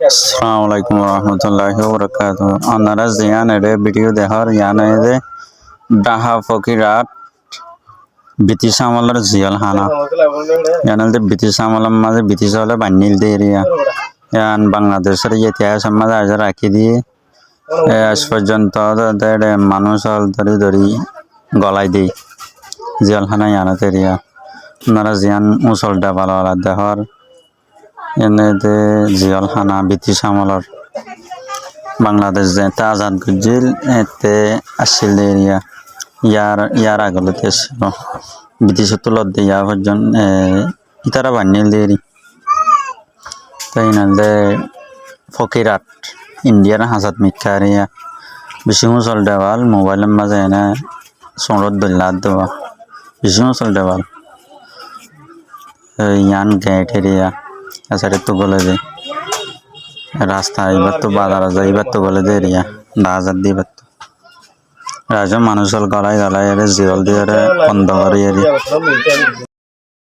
আসসালামু আলাইকুম রহমতুল্লাহি ওবরাকাতুহু। আপনারা জিয়ান এর ভিডিও দেখার ইয়ান যে ডাহা ফকিরাত ব্রিটিশ আমলের জিয়াল হানা ইয়ান ব্রিটিশ আমলের মাঝে ব্রিটিশ হলে বান্যিল দিয়ে এরিয়া ইয়ান বাংলাদেশের ইতিহাস মাঝে আজ রাখি দিয়ে আজ পর্যন্ত মানুষ হল ধরি ধরি গলায় দিই জিয়াল হানা ইয়ানত এরিয়া আপনারা জিয়ান মুসলটা ভালো দেহর এনে জিয়াল হানা ব্রিটিশ আমলের বাংলাদেশ যেতে আজাদ গুজিল এতে আসছিল এরিয়া ইয়ার আগলতে আসছিল ব্রিটিশ তুলত দিয়া পর্যন্ত ইতারা বান্যিল দেরি তাই না ফকিরাত ইন্ডিয়ার হাজাত মিথ্যা এরিয়া বেশি মুসল দেওয়াল মোবাইলের মাঝে এনে সরত দল্লাত দেওয়া বেশি মুসল দেওয়াল ইয়ান গেট এরিয়া এছাড়া তো গলে দে রাস্তা এবার তো বাজার যায় এবার তো গলে দে এরিয়া 10,000 দিয়ে এবার তো রাজ্য মানুষের গলায় গলায় জিওল দিয়ে বন্ধ করে